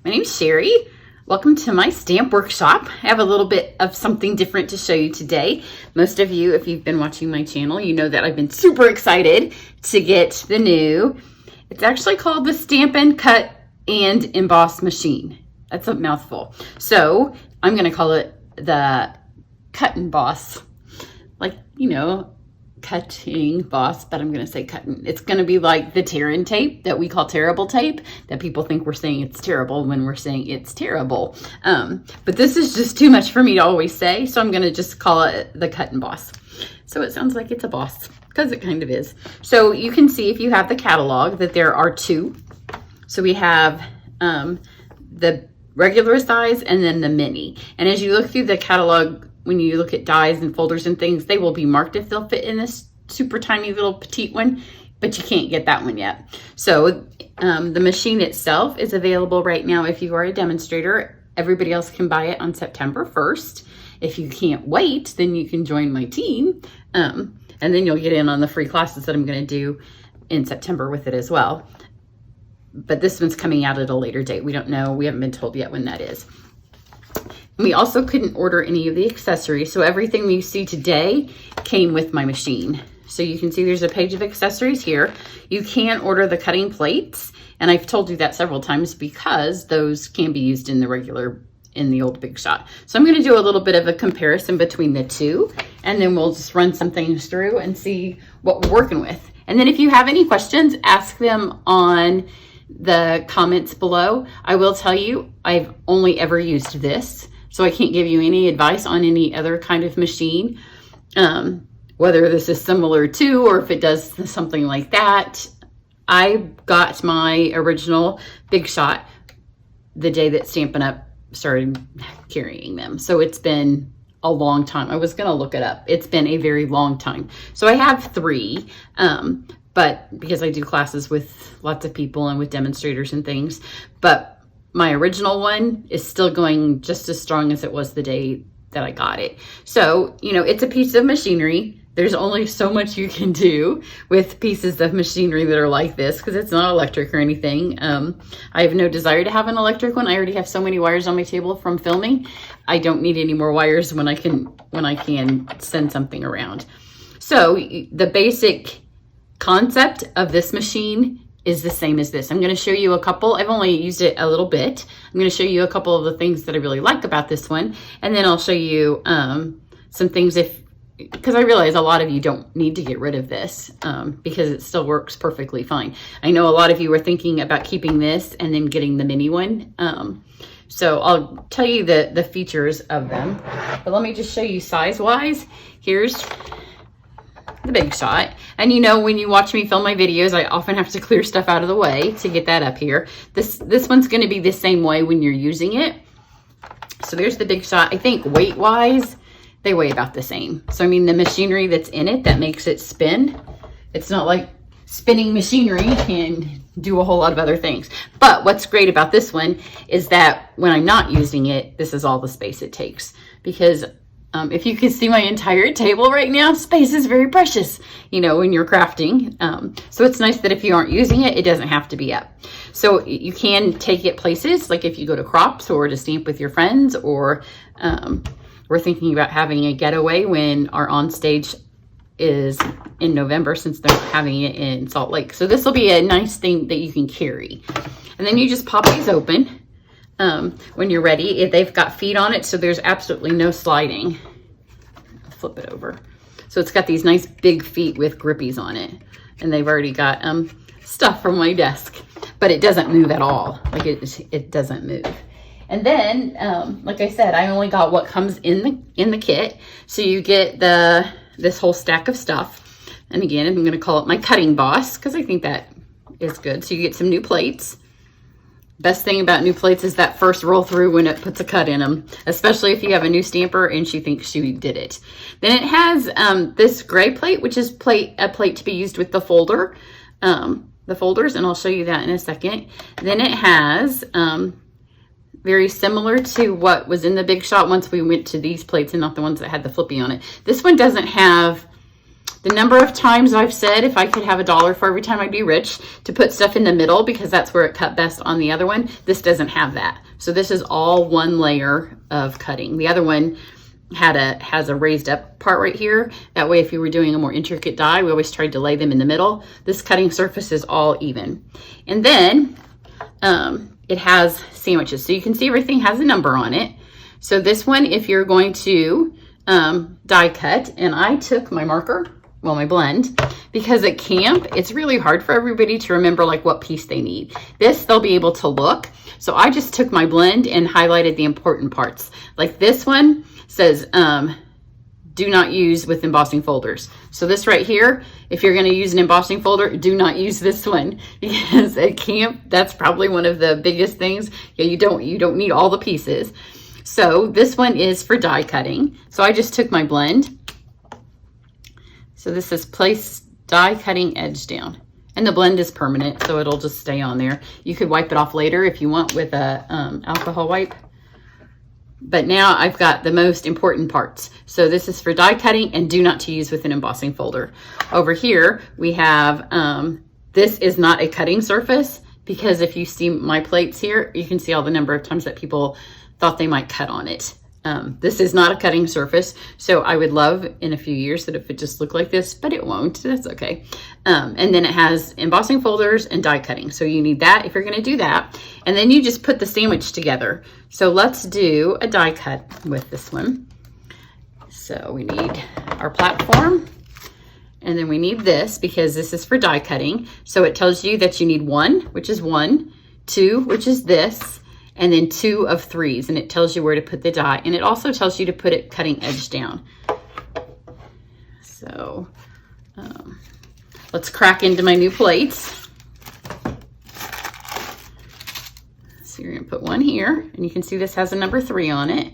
My name's Cheri. Welcome to my stamp workshop. I have a little bit of something different to show you today. Most of you, if you've been watching my channel, you know that I've been super excited to get the new, it's actually called the Stampin' Cut and Emboss machine. That's a mouthful. So I'm going to call it the Cut and Boss, like, you know, cutting boss, but I'm going to say cutting. It's going to be like the tearing tape that we call terrible tape, that people think we're saying it's terrible when we're saying it's terrible. But this is just too much for me to always say, so I'm going to just call it the Cut and Boss. So it sounds like it's a boss, because it kind of is. So you can see if you have the catalog that there are two. So we have the regular size and then the mini. And as you look through the catalog, when you look at dies and folders and things, they will be marked if they'll fit in this super tiny little petite one, but you can't get that one yet. So the machine itself is available right now if you are a demonstrator. Everybody else can buy it on September 1st. If you can't wait, then you can join my team. And then you'll get in on the free classes that I'm going to do in September with it as well. But this one's coming out at a later date. We don't know. We haven't been told yet when that is. We also couldn't order any of the accessories. So everything you see today came with my machine. So you can see there's a page of accessories here. You can order the cutting plates. And I've told you that several times because those can be used in the old Big Shot. So I'm going to do a little bit of a comparison between the two. And then we'll just run some things through and see what we're working with. And then if you have any questions, ask them on the comments below. I will tell you, I've only ever used this. So I can't give you any advice on any other kind of machine, whether this is similar to or if it does something like that. I got my original Big Shot the day that Stampin' Up! Started carrying them. So it's been a long time. I was going to look it up. It's been a very long time. So I have three, but because I do classes with lots of people and with demonstrators and things, but my original one is still going just as strong as it was the day that I got it. So, you know, it's a piece of machinery. There's only so much you can do with pieces of machinery that are like this because it's not electric or anything. I have no desire to have an electric one. I already have so many wires on my table from filming. I don't need any more wires when I can send something around. So the basic concept of this machine is the same as this. I'm going to show you a couple. I've only used it a little bit. I'm going to show you a couple of the things that I really like about this one. And then I'll show you some things because I realize a lot of you don't need to get rid of this because it still works perfectly fine. I know a lot of you are thinking about keeping this and then getting the mini one. So I'll tell you the features of them. But let me just show you size-wise. Here's the Big Shot. And you know, when you watch me film my videos, I often have to clear stuff out of the way to get that up here. This one's going to be the same way when you're using it. So there's the Big Shot. I think weight-wise, they weigh about the same. So I mean, the machinery that's in it that makes it spin, it's not like spinning machinery can do a whole lot of other things. But what's great about this one is that when I'm not using it, this is all the space it takes. Because if you can see my entire table right now, space is very precious, you know, when you're crafting. So it's nice that if you aren't using it, it doesn't have to be up. So you can take it places, like if you go to crops or to stamp with your friends, or we're thinking about having a getaway when our on stage is in November, since they're having it in Salt Lake. So this will be a nice thing that you can carry. And then you just pop these open. When you're ready, they've got feet on it, so there's absolutely no sliding. I'll flip it over. So it's got these nice big feet with grippies on it, and they've already got stuff from my desk, but it doesn't move at all. Like it doesn't move. And then, like I said, I only got what comes in the kit. So you get this whole stack of stuff. And again, I'm going to call it my cutting boss because I think that is good. So you get some new plates. Best thing about new plates is that first roll through when it puts a cut in them, especially if you have a new stamper and she thinks she did it. Then it has this gray plate, which is a plate to be used with the folders, and I'll show you that in a second. Then it has very similar to what was in the Big Shot once we went to these plates and not the ones that had the flippy on it. This one doesn't have The number of times I've said if I could have $1 for every time I'd be rich, to put stuff in the middle because that's where it cut best on the other one. This doesn't have that. So this is all one layer of cutting. The other one has a raised up part right here. That way if you were doing a more intricate die, we always tried to lay them in the middle. This cutting surface is all even. And then it has sandwiches. So you can see everything has a number on it. So this one, if you're going to die cut, and I took my marker, well, my blend, because at camp, it's really hard for everybody to remember like what piece they need. This, they'll be able to look. So I just took my blend and highlighted the important parts. Like this one says, do not use with embossing folders. So this right here, if you're going to use an embossing folder, do not use this one, because at camp, that's probably one of the biggest things. Yeah, you don't need all the pieces. So this one is for die cutting. So I just took my blend. So this is place die cutting edge down. And the blend is permanent, so it'll just stay on there. You could wipe it off later if you want with a alcohol wipe. But now I've got the most important parts. So this is for die cutting and do not to use with an embossing folder. Over here, we have, this is not a cutting surface, because if you see my plates here, you can see all the number of times that people thought they might cut on it. This is not a cutting surface, so I would love in a few years that if it just looked like this, but it won't, that's okay. And then it has embossing folders and die cutting. So you need that if you're gonna do that. And then you just put the sandwich together. So let's do a die cut with this one. So we need our platform, and then we need this because this is for die cutting. So it tells you that you need 1, which is 1, 2, which is this, and then 2 of 3s, and it tells you where to put the die, and it also tells you to put it cutting edge down. So let's crack into my new plates. So you're gonna put one here, and you can see this has a number 3 on it,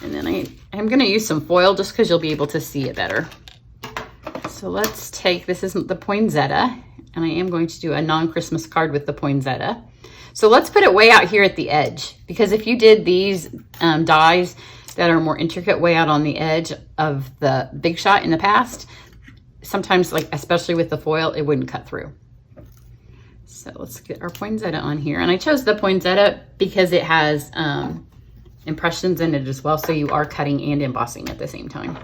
and then I'm gonna use some foil just because you'll be able to see it better. So let's take, this is the poinsettia, and I am going to do a non-Christmas card with the poinsettia. So let's put it way out here at the edge, because if you did these dies that are more intricate way out on the edge of the Big Shot in the past, sometimes, like especially with the foil, it wouldn't cut through. So let's get our poinsettia on here. And I chose the poinsettia because it has impressions in it as well, so you are cutting and embossing at the same time.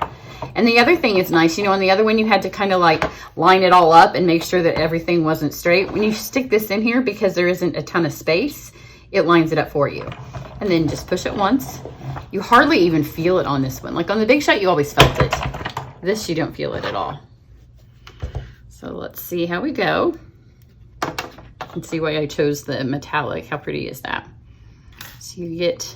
And the other thing is nice, you know, on the other one you had to kind of like line it all up and make sure that everything wasn't straight. When you stick this in here, because there isn't a ton of space, it lines it up for you. And then just push it once. You hardly even feel it on this one. Like on the Big Shot, you always felt it. This, you don't feel it at all. So let's see how we go. You can see why I chose the metallic. How pretty is that? So you get,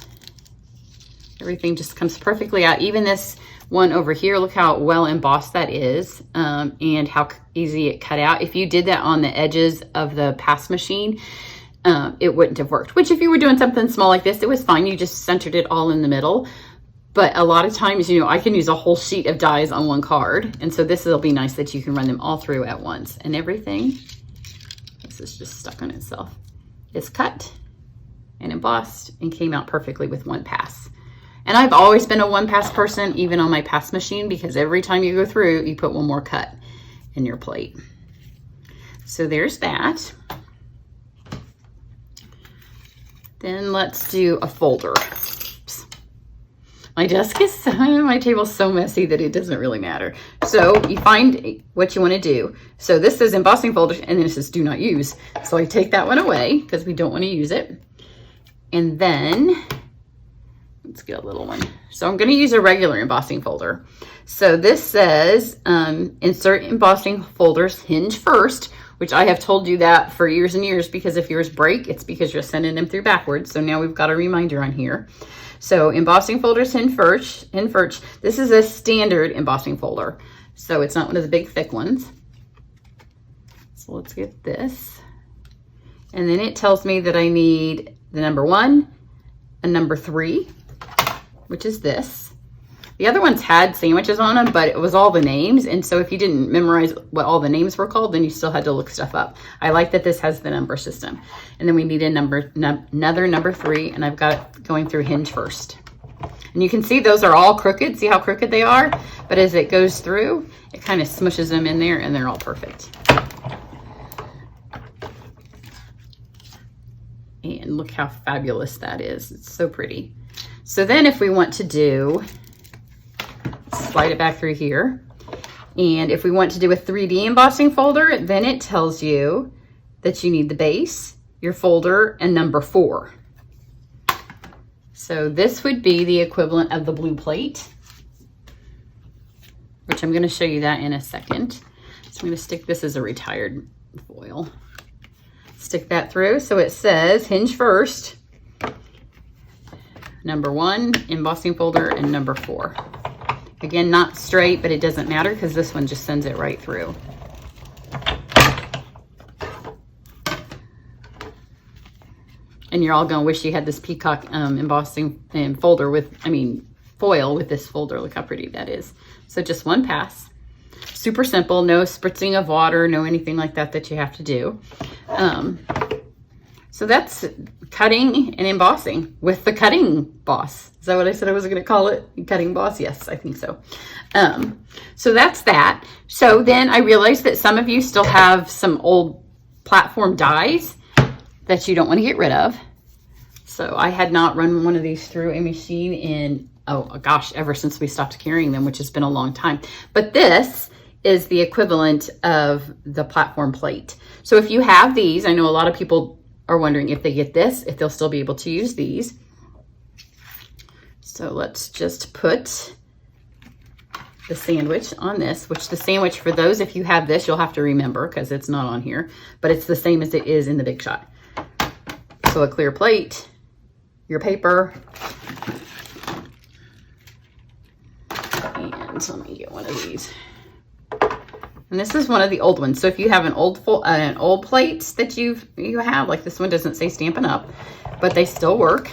everything just comes perfectly out. Even this one over here, look how well embossed that is, and how easy it cut out. If you did that on the edges of the pass machine, it wouldn't have worked. Which if you were doing something small like this, it was fine. You just centered it all in the middle. But a lot of times, you know, I can use a whole sheet of dies on one card. And so this will be nice that you can run them all through at once. And everything, this is just stuck on itself, is cut and embossed and came out perfectly with one pass. And I've always been a one pass person, even on my pass machine, because every time you go through, you put one more cut in your plate. So there's that. Then let's do a folder. Oops. My desk is, my table's so messy that it doesn't really matter. So you find what you want to do. So this says embossing folders, and then it says do not use. So I take that one away because we don't want to use it. And then let's get a little one. So I'm going to use a regular embossing folder. So this says insert embossing folders hinge first, which I have told you that for years and years, because if yours break, it's because you're sending them through backwards. So now we've got a reminder on here. So embossing folders hinge first. This is a standard embossing folder. So it's not one of the big thick ones. So let's get this. And then it tells me that I need the number 1, a number 3, which is this. The other ones had sandwiches on them, but it was all the names. And so if you didn't memorize what all the names were called, then you still had to look stuff up. I like that this has the number system. And then we need a another number 3, and I've got it going through hinge first. And you can see those are all crooked. See how crooked they are? But as it goes through, it kind of smushes them in there and they're all perfect. And look how fabulous that is. It's so pretty. So then if we want to do, slide it back through here. And if we want to do a 3D embossing folder, then it tells you that you need the base, your folder, and number 4. So this would be the equivalent of the blue plate, which I'm going to show you that in a second. So I'm going to stick this as a retired foil. Stick that through. So it says hinge first, number 1, embossing folder, and number 4. Again, not straight, but it doesn't matter because this one just sends it right through. And you're all going to wish you had this peacock embossing folder with, foil with this folder. Look how pretty that is. So just one pass. Super simple, no spritzing of water, no anything like that that you have to do. So that's cutting and embossing with the cutting boss. Is that what I said I was going to call it? Cutting boss? Yes, I think so. So that's that. So then I realized that some of you still have some old platform dies that you don't want to get rid of. So I had not run one of these through a machine in, oh gosh, ever since we stopped carrying them, which has been a long time. But this is the equivalent of the platform plate. So if you have these, I know a lot of people are wondering if they get this, if they'll still be able to use these. So let's just put the sandwich on this, which the sandwich for those, if you have this, you'll have to remember because it's not on here, but it's the same as it is in the Big Shot. So a clear plate, your paper, and so let me get one of these. And this is one of the old ones. So if you have an old plate that you have, like this one doesn't say Stampin' Up, but they still work.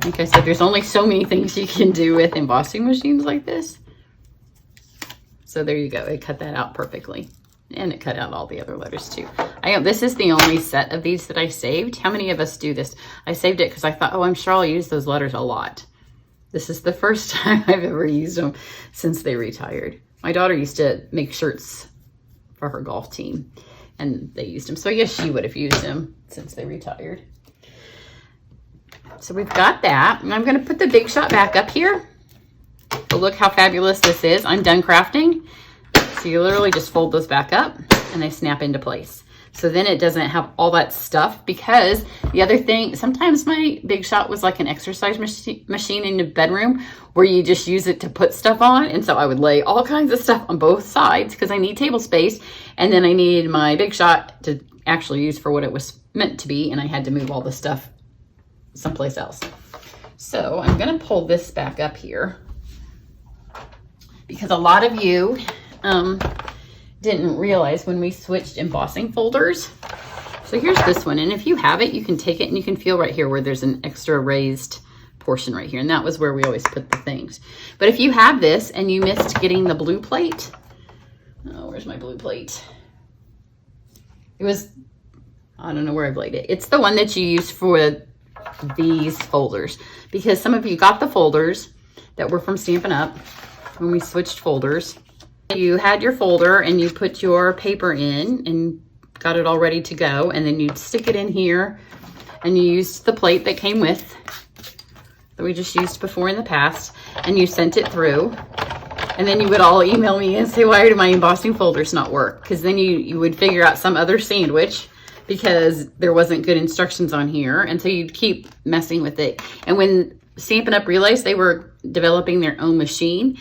Like I said, there's only so many things you can do with embossing machines like this. So there you go. It cut that out perfectly. And it cut out all the other letters too. This is the only set of these that I saved. How many of us do this? I saved it because I thought, oh, I'm sure I'll use those letters a lot. This is the first time I've ever used them since they retired. My daughter used to make shirts for her golf team and they used them. So I guess she would have used them since they retired. So we've got that. And I'm going to put the Big Shot back up here. But look how fabulous this is. I'm done crafting. So you literally just fold those back up and they snap into place. So then it doesn't have all that stuff, because the other thing, sometimes my Big Shot was like an exercise machine in the bedroom where you just use it to put stuff on. And so I would lay all kinds of stuff on both sides because I need table space. And then I needed my Big Shot to actually use for what it was meant to be. And I had to move all the stuff someplace else. So I'm going to pull this back up here because a lot of you didn't realize when we switched embossing folders. So here's this one, and if you have it, you can take it and you can feel right here where there's an extra raised portion right here, and that was where we always put the things. But if you have this and you missed getting the blue plate, oh, where's my blue plate? It was, I don't know where I laid it. It's the one that you use for these folders, because some of you got the folders that were from Stampin' Up when we switched folders. You had your folder and you put your paper in and got it all ready to go, and then you'd stick it in here and you used the plate that came with, that we just used before in the past, and you sent it through. And then you would all email me and say, why do my embossing folders not work? Because then you would figure out some other sandwich because there wasn't good instructions on here, and so you'd keep messing with it. And when Stampin' Up realized they were developing their own machine,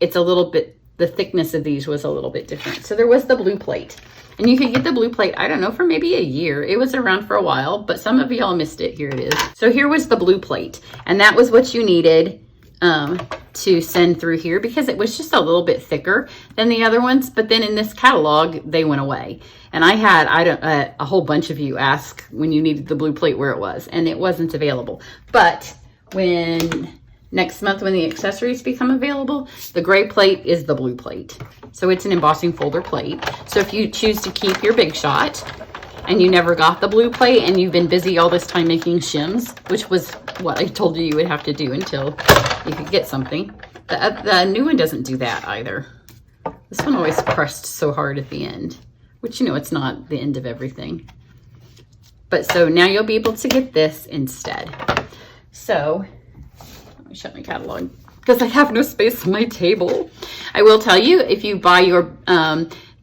it's a little bit, the thickness of these was a little bit different. So there was the blue plate, and you could get the blue plate, I don't know, for maybe a year. It was around for a while, but some of y'all missed it. Here it is. So here was the blue plate, and that was what you needed to send through here, because it was just a little bit thicker than the other ones. But then in this catalog, they went away. And I had a whole bunch of you ask when you needed the blue plate where it was, and it wasn't available. But when next month, when the accessories become available, the gray plate is the blue plate. So it's an embossing folder plate. So if you choose to keep your Big Shot, and you never got the blue plate and you've been busy all this time making shims, which was what I told you would have to do until you could get something. The new one doesn't do that either. This one always pressed so hard at the end, which, you know, it's not the end of everything. But so now you'll be able to get this instead. So let me shut my catalog because I have no space on my table. I will tell you, if you buy your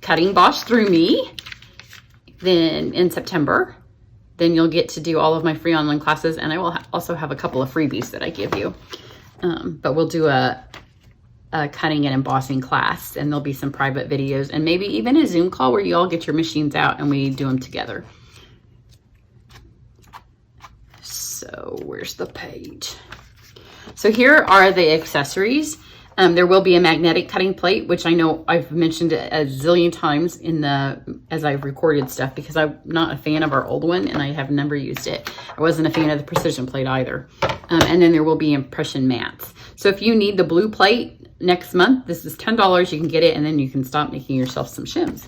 cutting Bosch through me, then in September, then you'll get to do all of my free online classes, and I will also have a couple of freebies that I give you. But we'll do a cutting and embossing class, and there'll be some private videos and maybe even a Zoom call where you all get your machines out and we do them together. So where's the page? So here are the accessories. There will be a magnetic cutting plate, which I know I've mentioned a zillion times as I've recorded stuff, because I'm not a fan of our old one and I have never used it. I wasn't a fan of the precision plate either. And then there will be impression mats. So if you need the blue plate next month, this is $10. You can get it, and then you can stop making yourself some shims.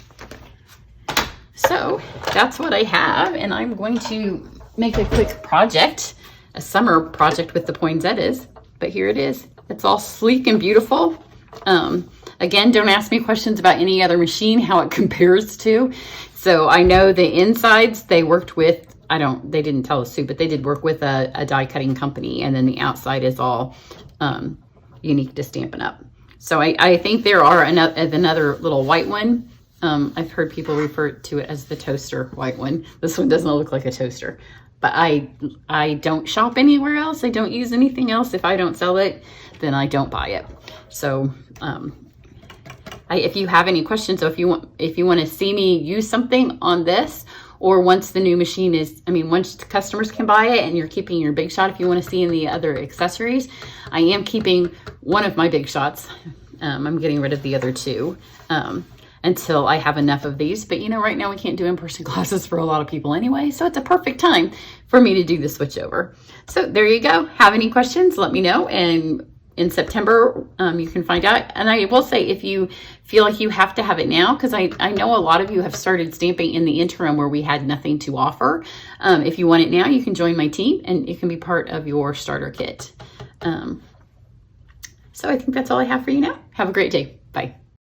So that's what I have, and I'm going to make a quick project, a summer project with the poinsettias, but here it is. It's all sleek and beautiful. Again, don't ask me questions about any other machine, how it compares to. So I know the insides, they worked with, they didn't tell us to, but they did work with a die cutting company, and then the outside is all unique to Stampin' Up. So I think there are another little white one. I've heard people refer to it as the toaster white one. This one doesn't look like a toaster. But I don't shop anywhere else. I don't use anything else. If I don't sell it, then I don't buy it. So if you have any questions, or if you want to see me use something on this, or once the new machine is, once customers can buy it and you're keeping your Big Shot, if you want to see in the other accessories, I am keeping one of my Big Shots. I'm getting rid of the other two. Until I have enough of these. But right now we can't do in-person classes for a lot of people anyway, so it's a perfect time for me to do the switch over. So there you go. Have any questions, let me know. And in September, you can find out. And I will say, if you feel like you have to have it now, because I know a lot of you have started stamping in the interim where we had nothing to offer. If you want it now, you can join my team and it can be part of your starter kit. So I think that's all I have for you now. Have a great day. Bye.